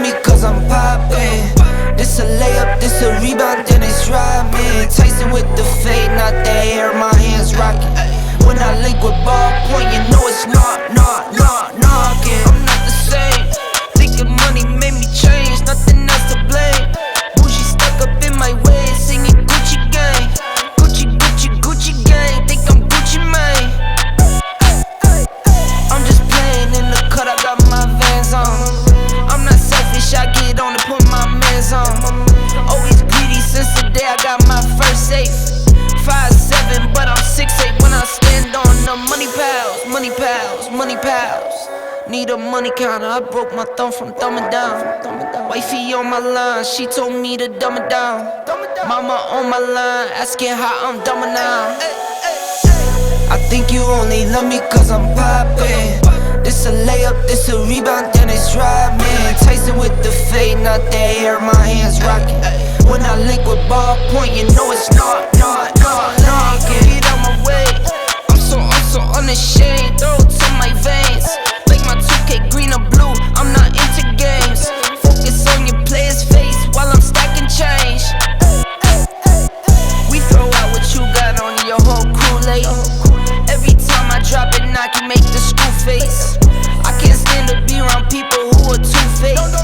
me cause I'm poppin'. This a layup, this a rebound, then it's driving. Tyson with the fade, not the hair, my hands rockin'. When I link with ballpoint, you know it's knockin'. I'm not the same. Thinking money made me change, nothing else to blame. Bougie stuck up in my way, singing Gucci gang. Gucci gang, think I'm Gucci Mane. I'm just playing in the cut, I got my Vans on. I'm not selfish, I get on and put my mans on. Always greedy since the day I got my first safe. 5'7", but I'm 6'8" when I stand on the money pals. Need a money counter, I broke my thumb from thumbing down. Wifey on my line, she told me to dumb it down. Mama on my line, asking how I'm dumbing now. I think you only love me cause I'm poppin'. This a layup, this a rebound, then it's driving. Tyson with the fade, not the hair, my hands rockin'. When I link with ballpoint, you know it's knockin'. Get out my way, I'm so unashamed. Throw it to my veins, like my 2K green or blue, I'm not into games. Focus on your player's face while I'm stacking change. We throw out what you got on your whole crew late. Every time I drop it, knock you make the screw face. I can't stand to be around people who are two-faced.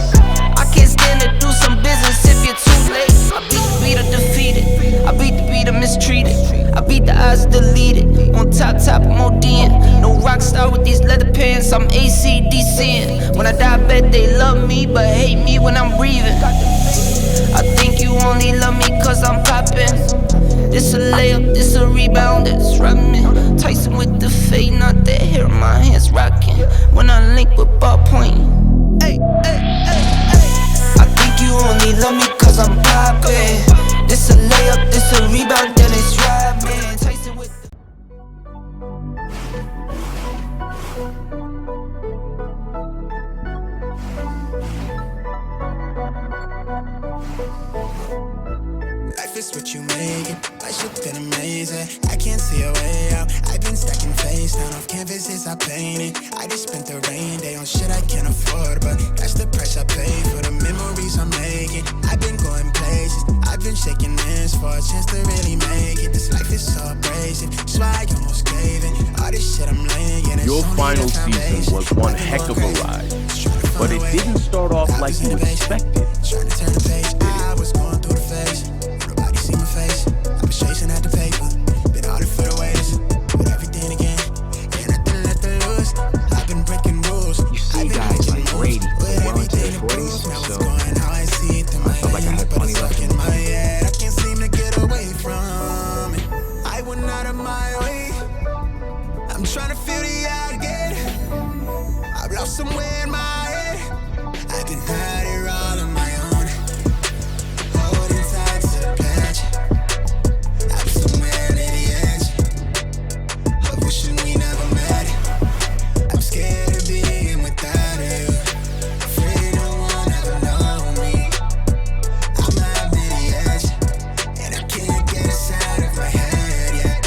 I can't stand to do some business if you're too late. I beat the beater defeated, I beat the beater mistreated, I beat the odds deleted. On top, I'm ODing. No rock star with these leather pants, I'm ACDCing. When I die, I bet they love me, but hate me when I'm breathing. I think you only love me cause I'm poppin'. This a layup, this a rebound, that's rockin'. Tyson with the fade, not the hair, my hands rockin'. When I link with ballpoint. I think you only love me cause I'm poppin'. This a layup, this a rebound, then it's driving. Tyson with Life is what you make it, my shit been amazing. I can't see a way out, I've been stacking face down off canvases I painted. I just spent the rain day on shit I can't afford, but that's the price I pay for the memories I'm making. I've been going places, I've been shaking hands for a chance to really make it. This life is so abrasive, so I almost gave it. All this shit I'm laying in. Your final season was one heck of a ride, but it didn't start off like you expected. Trying to turn the page, I was going through the phase. Nobody see my face, I was chasing at the paper. Been all for the ways, but everything again. Ain't nothing left to lose, I've been breaking rules. You see guys like Brady, well into their 40s, so I felt like I had plenty left in my head. I can't seem to get away from it. I went out of my way, I'm trying to feel the out again. I've lost somewhere in my head, I've been out here all on my own, holding tight to the pledge. I was somewhere near the edge of wishing we never met. I'm scared of being without you, afraid no one ever know me. I'm out near the edge, and I can't get us out of my head yet.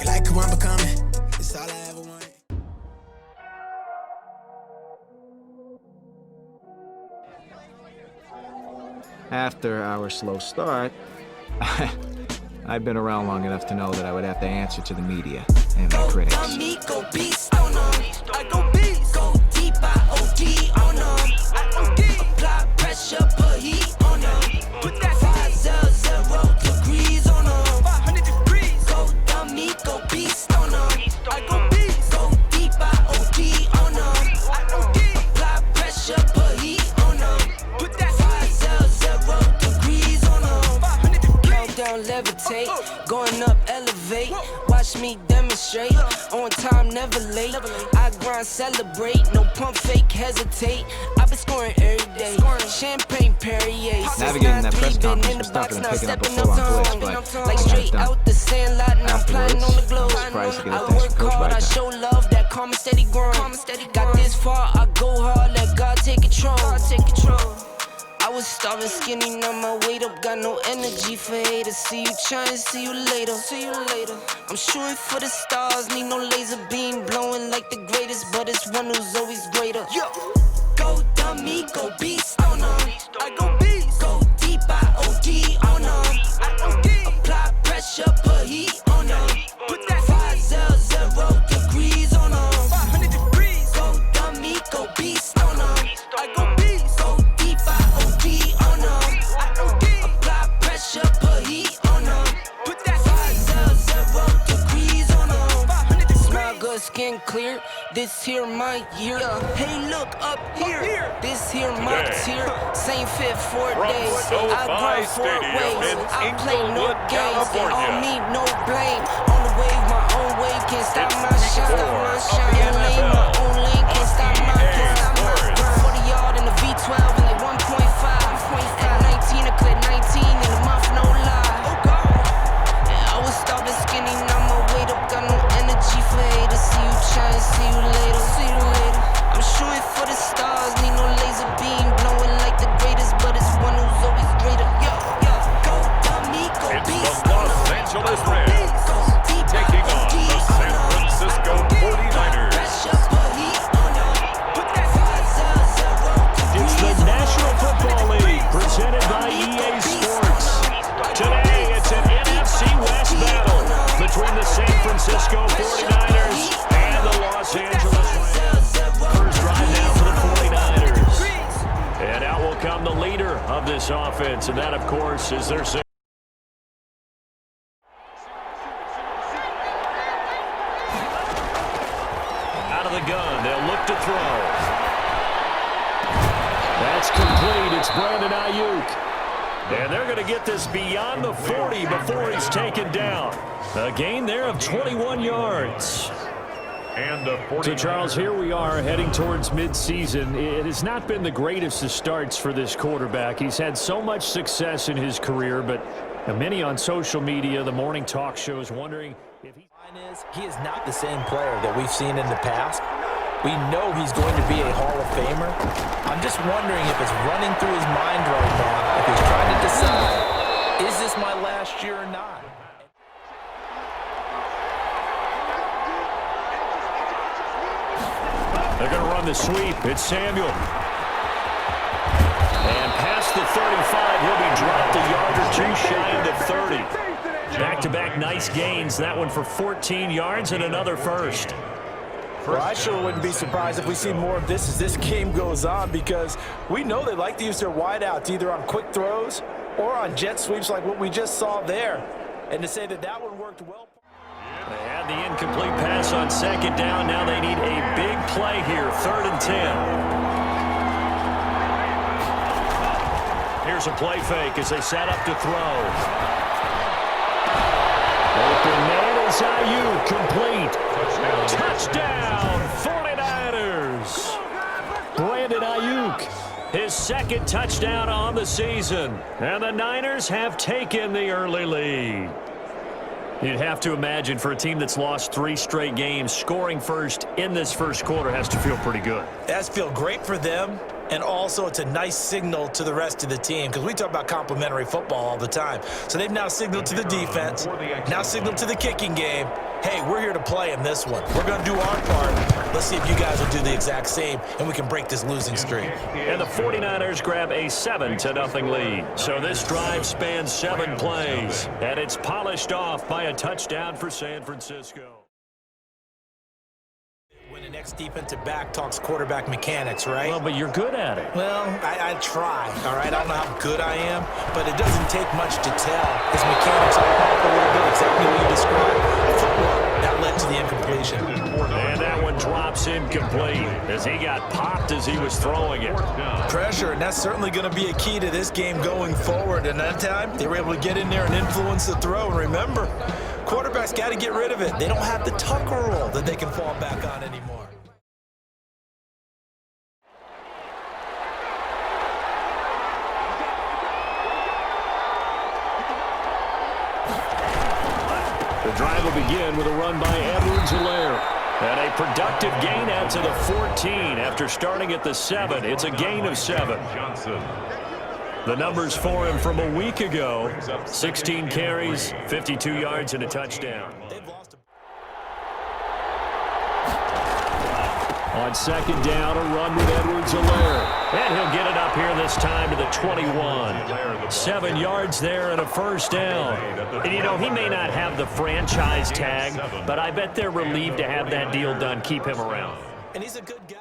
Like who I'm becoming, it's all I ever wanted. After our slow start, I've been around long enough to know that I would have to answer to the media and my critics. Levitate, going up, elevate. Watch me demonstrate. On time, never late. I grind, celebrate. No pump fake, hesitate. I've been scoring every day. Champagne Perrier. Navigating that press conference was tougher than picking up a full-on blitz, but like straight out the sandlot, and I'm flying on the globe. Surprised to get a I text work from Coach hard, I White. show love, that calm and steady grind. Got this far, I go hard, let God take control. I was starving skinny, now my weight up, got no energy for haters. See you trying, see you later. I'm shooting for the stars, need no laser beam blowing like the greatest, but it's one who's always greater. Go Go dummy, go beast on them. I go beast. Go deep, I OD on them. Apply pressure, put heat on them. Put that 500 degrees on them. 500 degrees. Go dummy, go beast on them. I go beast. Go deep, I OD on them. Apply pressure, put heat on them. Put that 500 degrees on them. Smell good, skin clear. This here my year. Hey, look up here. This here my tier. Same fit 4 days. I grind 4 ways. I play no games. On me, no blame. On the wave, my own wave. Can't stop my shine. Yeah, lane, my own lane. Can't stop my grind. 40 yard in the V12 and they 1.5. At 19, I clear 19 in a month, no lie. And I was starving skinny, now my weight up. Got no energy for haters. See you trying, see you later. See you later. I'm shooting for the stars, need no laser beam. Blowing like the greatest, but it's one who's always greater. Yo, go dummy, go beast. It's the Los Angeles Rams taking on the San Francisco 49ers. It's the National Football League presented by EA Sports. Today, it's an NFC West battle between the San Francisco 49ers and the Los Angeles Rams. First drive now for the 49ers. And out will come the leader of this offense, and that, of course, is their sixth. Out of the gun, they'll look to throw. That's complete. It's Brandon Ayuk. And they're going to get this beyond the 40 before he's taken down. A gain there of 21 yards. And the 49ers. So, Charles, here we are heading towards midseason. It has not been the greatest of starts for this quarterback. He's had so much success in his career, but many on social media, the morning talk shows, wondering if he is not the same player that we've seen in the past. We know he's going to be a Hall of Famer. I'm just wondering if it's running through his mind right now, if he's trying to decide, is this my last year or not? They're going to run the sweep. It's Samuel. And past the 35, he'll be dropped a yard or two shy of the 30. Back-to-back nice gains. That one for 14 yards and another first. Well, I sure wouldn't be surprised if we see more of this as this game goes on, because we know they like to use their wideouts either on quick throws or on jet sweeps like what we just saw there. And to say that that one worked well. They had the incomplete pass on second down. Now they need a big play here, 3rd and 10. Here's a play fake as they set up to throw. Open man is Ayuk, complete. Touchdown, 49ers. Brandon Ayuk, his second touchdown on the season. And the Niners have taken the early lead. You'd have to imagine for a team that's lost 3 straight games, scoring first in this first quarter has to feel pretty good. It has to feel great for them, and also it's a nice signal to the rest of the team, because we talk about complimentary football all the time. So they've now signaled to the defense, now signaled to the kicking game, hey, we're here to play in this one. We're going to do our part. Let's see if you guys will do the exact same, and we can break this losing streak. And the 49ers grab a 7-0 lead. So this drive spans 7 plays, and it's polished off by a touchdown for San Francisco. When the next defensive back talks quarterback mechanics, right? Well, but you're good at it. Well, I try, all right? I don't know how good I am, but it doesn't take much to tell. His mechanics are off a little bit, exactly what you described. Footwork, that led to the incompletion. And that one drops incomplete as he got popped as he was throwing it. Pressure, and that's certainly going to be a key to this game going forward. And that time, they were able to get in there and influence the throw. And remember, quarterbacks got to get rid of it. They don't have the Tucker rule that they can fall back on anymore. The drive will begin with a run by Edwards-Helaire. And a productive gain out to the 14 after starting at the 7. It's a gain of 7. The numbers for him from a week ago, 16 carries, 52 yards, and a touchdown. On second down, a run with Edwards-Helaire. And he'll get it up here this time to the 21. 7 yards there and a first down. And, you know, he may not have the franchise tag, but I bet they're relieved to have that deal done. Keep him around. And he's a good guy.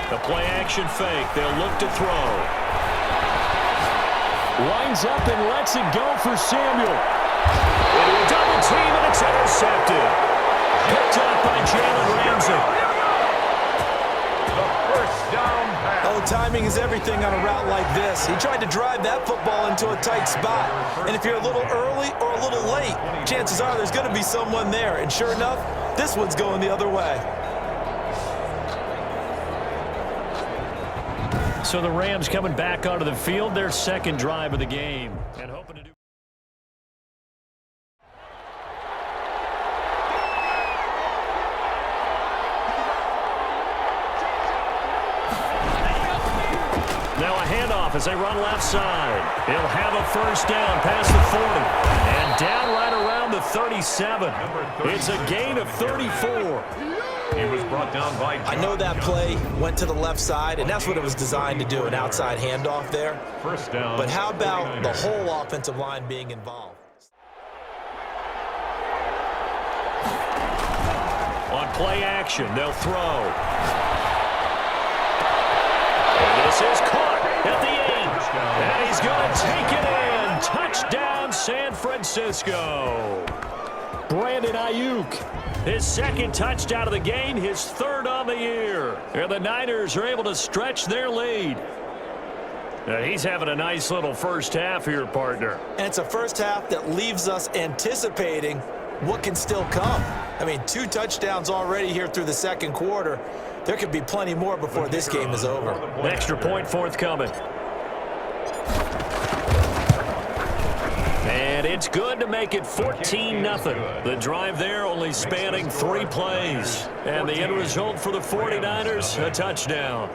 The play-action fake. They'll look to throw. Lines up and lets it go for Samuel. Into a double team, and it's intercepted. Picked up by Jalen Ramsey. The first down pass. Oh, timing is everything on a route like this. He tried to drive that football into a tight spot. And if you're a little early or a little late, chances are there's going to be someone there. And sure enough, this one's going the other way. So the Rams coming back onto the field, their second drive of the game. And hoping to do. Now a handoff as they run left side. He'll have a first down past the 40. And down right around the 37. It's a gain of 34. He was brought down by John. I know that play went to the left side, and that's what it was designed to do, an outside handoff there. First down. But how about the whole offensive line being involved? On play action, they'll throw. And this is caught at the 8. And he's going to take it in. Touchdown, San Francisco. Brandon Ayuk. His second touchdown of the game, his third on the year. And the Niners are able to stretch their lead. He's having a nice little first half here, partner. And it's a first half that leaves us anticipating what can still come. I mean, 2 touchdowns already here through the second quarter. There could be plenty more before this game is over. An extra point forthcoming. And it's good to make it 14-0. The drive there only spanning 3 plays. And the end result for the 49ers, a touchdown.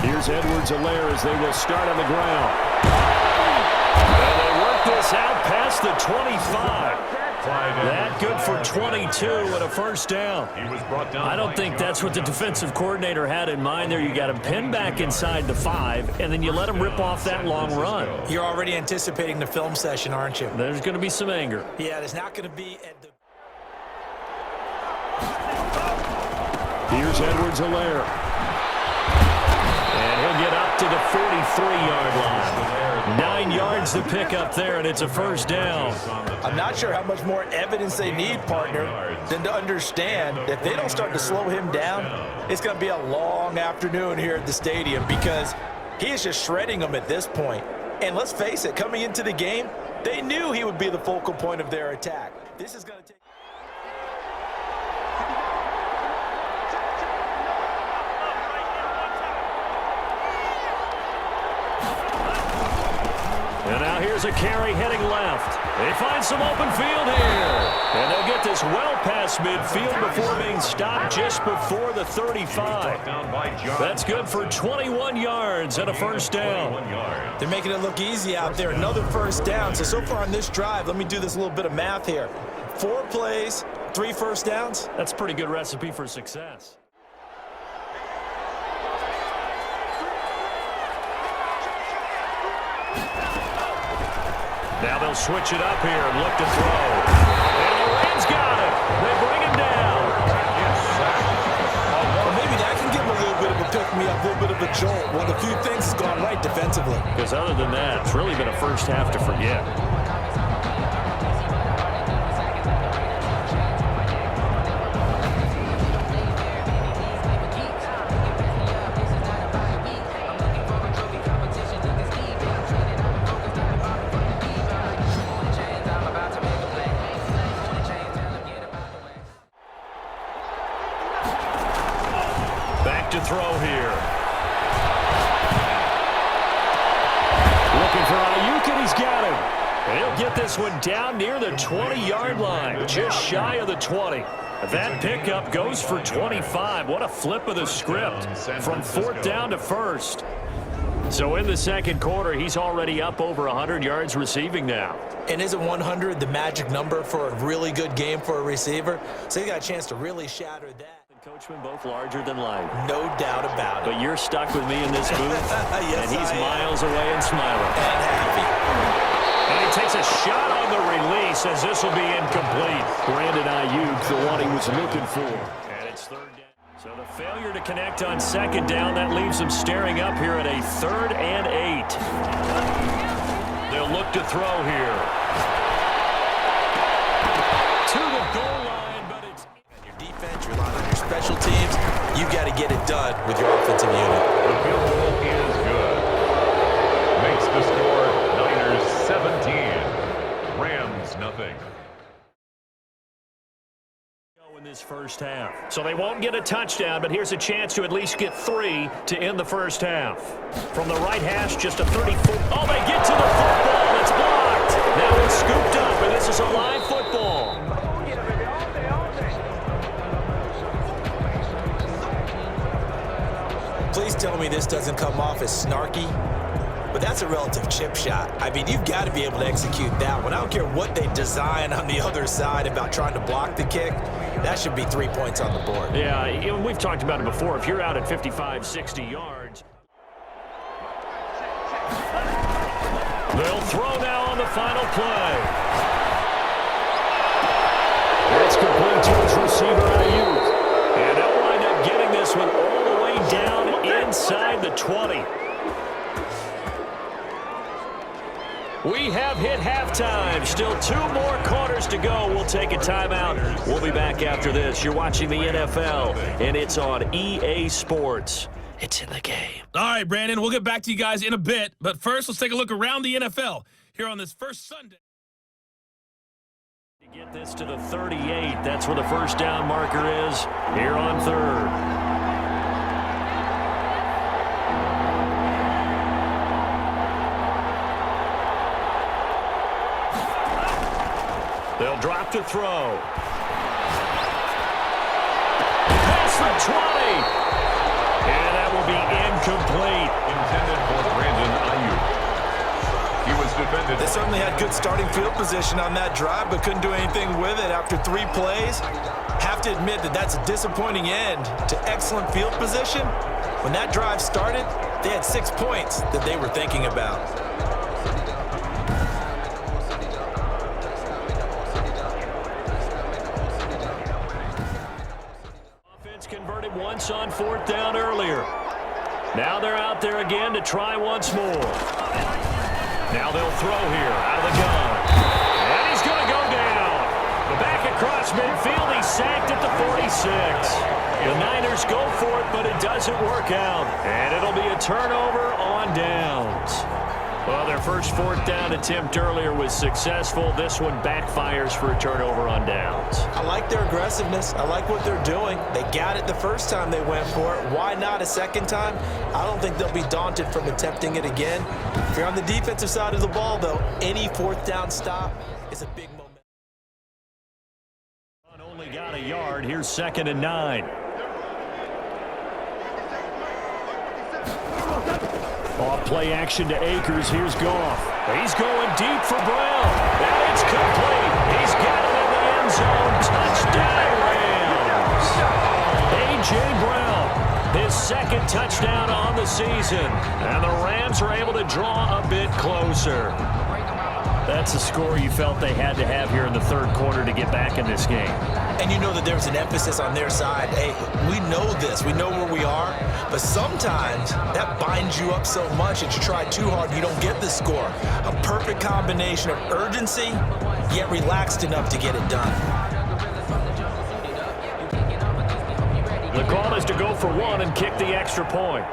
Here's Edwards-Helaire as they will start on the ground. And they work this out past the 25. That good for 22 and a first down. I don't think that's what the defensive coordinator had in mind there. You got him pinned back inside the 5, and then you let him rip off that long run. You're already anticipating the film session, aren't you? There's going to be some anger. Yeah, there's not going to be... Here's Edwards-Helaire. And he'll get up to the 43-yard line. 9 yards to pick up there, and it's a first down. I'm not sure how much more evidence they need, partner, than to understand if they don't start to slow him down, it's going to be a long afternoon here at the stadium because he is just shredding them at this point. And let's face it, coming into the game, they knew he would be the focal point of their attack. This is going to take... And now here's a carry heading left. They find some open field here. And they'll get this well past midfield before being stopped just before the 35. That's good for 21 yards and a first down. They're making it look easy out there. Another first down. So far on this drive, let me do this little bit of math here. 4 plays, 3 first downs. That's a pretty good recipe for success. Now they'll switch it up here and look to throw. And the Rams got it. They bring him down. Well, maybe that can give him a little bit of a pick-me-up, a little bit of a jolt. Well, a few things has gone right defensively. Because other than that, it's really been a first half to forget. To throw here. Looking for Ayuk, and he's got him. And he'll get this one down near the 20-yard line, just shy of the 20. That pickup goes for 25. What a flip of the script from 4th down to 1st. So in the second quarter, he's already up over 100 yards receiving now. And isn't 100 the magic number for a really good game for a receiver? So he got a chance to really shatter that. And Coachman both larger than life. No doubt about it. But you're stuck with me in this booth, yes, and he's miles away and smiling. And happy. And he takes a shot on the release as this will be incomplete. Brandon Ayuk, the one he was looking for. And it's 3rd down. So the failure to connect on 2nd down, that leaves them staring up here at a 3rd and 8. They'll look to throw here. To the goal line, but it's... Your defense, you're relying on your special teams. You've got to get it done with your offensive unit. The field goal is good. Makes the score Niners 17. Rams nothing. In this first half. So they won't get a touchdown, but here's a chance to at least get 3 to end the first half. From the right hash, just a 34. Oh, they get to the football. It's blocked. Now it's scooped up, and this is a live football. Please tell me this doesn't come off as snarky, but that's a relative chip shot. I mean, you've got to be able to execute that one. I don't care what they design on the other side about trying to block the kick. That should be 3 points on the board. Yeah, we've talked about it before. If you're out at 55, 60 yards. They'll throw now on the final play. It's complete to his receiver, Ayuk. And they'll wind up getting this one all the way down inside the 20. We have hit halftime. Still 2 more quarters to go. We'll take a timeout. We'll be back after this. You're watching the NFL, and it's on EA Sports. It's in the game. All right, Brandon, we'll get back to you guys in a bit. But first, let's take a look around the NFL here on this first Sunday. To get this to the 38, that's where the first down marker is here on 3rd. They'll drop to throw. Past the 20. And that will be incomplete. Intended for Brandon Ayuk. He was defended. They certainly had good starting field position on that drive, but couldn't do anything with it after 3 plays. Have to admit that that's a disappointing end to excellent field position. When that drive started, they had 6 points that they were thinking about. Converted once on 4th down earlier. Now they're out there again to try once more. Now they'll throw here out of the gun. And he's going to go down. Back across midfield, he's sacked at the 46. The Niners go for it, but it doesn't work out. And it'll be a turnover on downs. Well, their first 4th down attempt earlier was successful. This one backfires for a turnover on downs. I like their aggressiveness. I like what they're doing. They got it the first time they went for it. Why not a second time? I don't think they'll be daunted from attempting it again. If you're on the defensive side of the ball, though, any 4th down stop is a big moment. Only got a yard. Here's 2nd and 9. Off play action to Akers. Here's Goff. He's going deep for Brown. And it's complete. He's got it in the end zone. Touchdown, Rams. A.J. Brown, his 2nd touchdown on the season. And the Rams are able to draw a bit closer. That's a score you felt they had to have here in the 3rd quarter to get back in this game. And you know that there's an emphasis on their side. Hey, we know this. We know where we are. But sometimes that binds you up so much that you try too hard and you don't get the score. A perfect combination of urgency, yet relaxed enough to get it done. The call is to go for 1 and kick the extra point.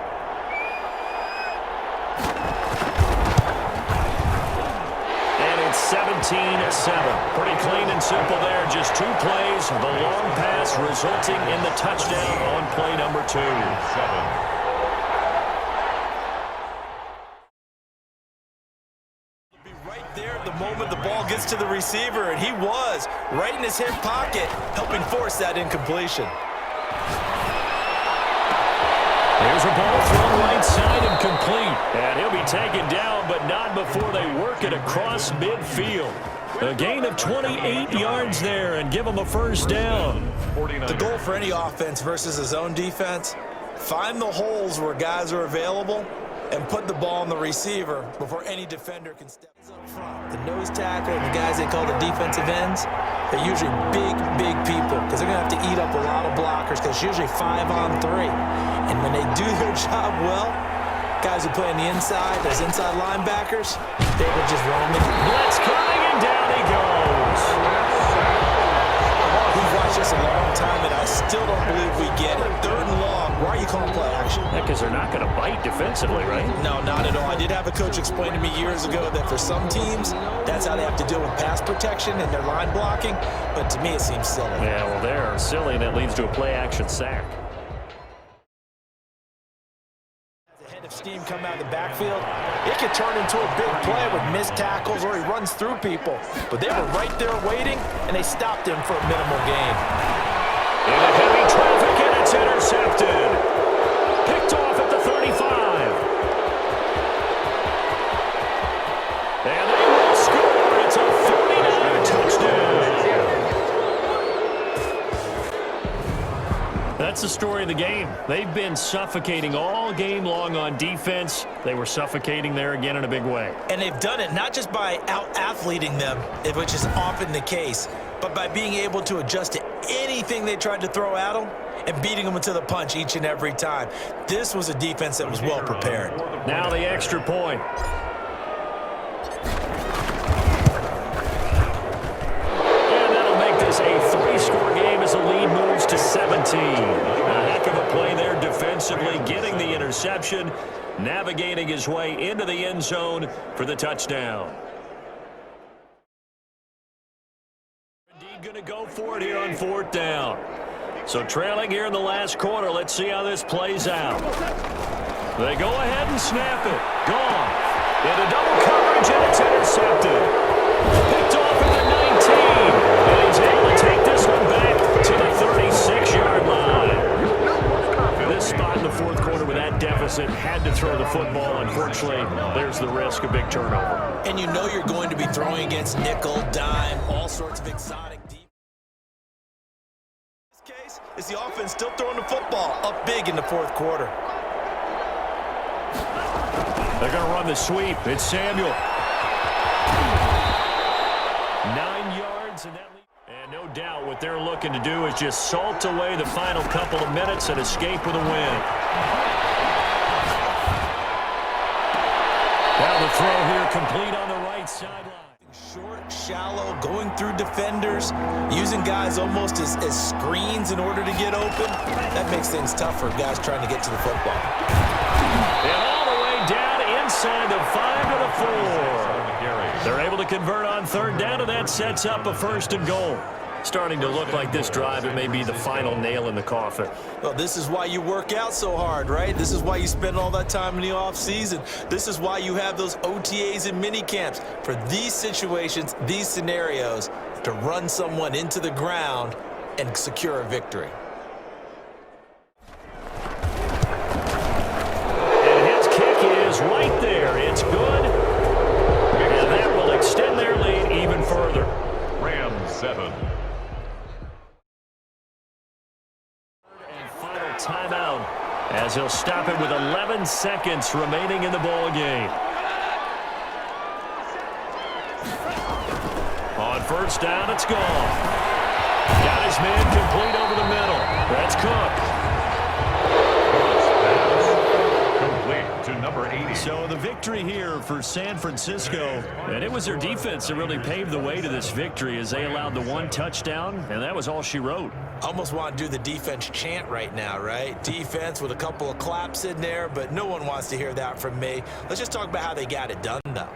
And it's 17-7. Pretty clean and simple there. Just 2 plays. The long pass resulting in the touchdown on play number 2. 7. Be right there at the moment the ball ball gets to the receiver, and he was right in his hip pocket, helping force that incompletion. There's a ball thrown right side and complete. And he'll be taken down, but not before they work it across midfield. A gain of 28 yards there and give him a first down. The goal for any offense versus his own defense, find the holes where guys are available and put the ball on the receiver before any defender can step up front. The nose tackle and the guys they call the defensive ends, they're usually big people because they're going to have to eat up a lot of blockers because it's usually 5-on-3. And when they do their job well, guys who play on the inside, those inside linebackers, they were just roaming. Blitz coming, and down he goes. We've watched this a long time, and I still don't believe we get it. 3rd and long. Why are you calling play action? Because they're not going to bite defensively, right? No, not at all. I did have a coach explain to me years ago that for some teams, that's how they have to deal with pass protection and their line blocking. But to me, it seems silly. Yeah, well, they're silly, and it leads to a play-action sack. Head of steam coming out of the backfield, it could turn into a big play with missed tackles or he runs through people. But they were right there waiting, and they stopped him for a minimal gain. Into heavy traffic, and it's intercepted. Picked off at the 35. And they will score. It's a 49er touchdown. That's the story of the game. They've been suffocating all game long on defense. They were suffocating there again in a big way. And they've done it not just by out-athleting them, which is often the case, but by being able to adjust to anything they tried to throw at them and beating them to the punch each and every time. This was a defense that was well prepared. Now the extra point. And that'll make this a 3-score game as the lead moves to 17. A heck of a play there defensively, getting the interception, navigating his way into the end zone for the touchdown. Going to go for it here on 4th down. So trailing here in the last quarter. Let's see how this plays out. They go ahead and snap it. Gone. Into double coverage, and it's intercepted. Picked off at the 19. And he's able to take this one back to the 36-yard line. This spot in the 4th quarter with that deficit had to throw the football. Unfortunately, there's the risk of big turnover. And you know you're going to be throwing against nickel, dime, all sorts of exotic defense. In this case, is the offense still throwing the football up big in the 4th quarter. They're going to run the sweep. It's Samuel. 9 yards, and that lead. And no doubt what they're looking to do is just salt away the final couple of minutes and escape with a win. Now the throw here complete on the right sideline. Short, shallow, going through defenders, using guys almost as screens in order to get open. That makes things tough for guys trying to get to the football. And all the way down inside the 5 to the 4. They're able to convert on 3rd down, and that sets up a 1st and goal. Starting to look like this drive, it may be the final nail in the coffin. Well, this is why you work out so hard, right? This is why you spend all that time in the offseason. This is why you have those OTAs and mini camps for these situations, these scenarios, to run someone into the ground and secure a victory. And his kick is right there. It's good. And that will extend their lead even further. Rams 7. Timeout as he'll stop it with 11 seconds remaining in the ball game. On 1st down, it's gone. Got his man complete over the middle. That's Cook. Complete to number 80. So the victory here for San Francisco, and it was their defense that really paved the way to this victory as they allowed the 1 touchdown, and that was all she wrote. I almost want to do the defense chant right now, right? Defense with a couple of claps in there, but no one wants to hear that from me. Let's just talk about how they got it done, though.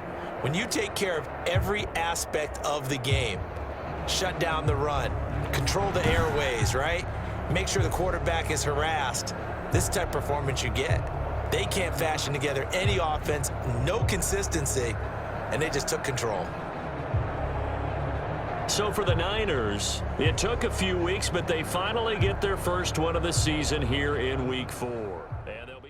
When you take care of every aspect of the game, shut down the run, control the airways, right? Make sure the quarterback is harassed. This is the type of performance you get. They can't fashion together any offense, no consistency, and they just took control. So for the Niners, it took a few weeks, but they finally get their first one of the season here in Week 4. And they'll be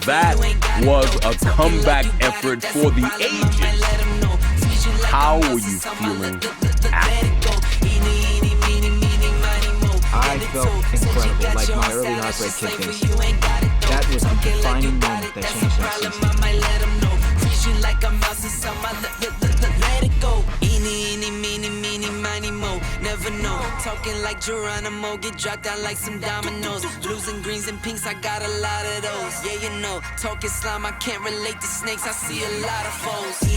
That was a comeback effort for the ages. How were you feeling after? I felt incredible, like my early heartbreak kicked in. That was the defining moment that changed that season. Never know, talking like Geronimo, get dropped down like some dominoes. Blues and greens and pinks, I got a lot of those. Yeah, you know, talking slime, I can't relate to snakes, I see a lot of foes.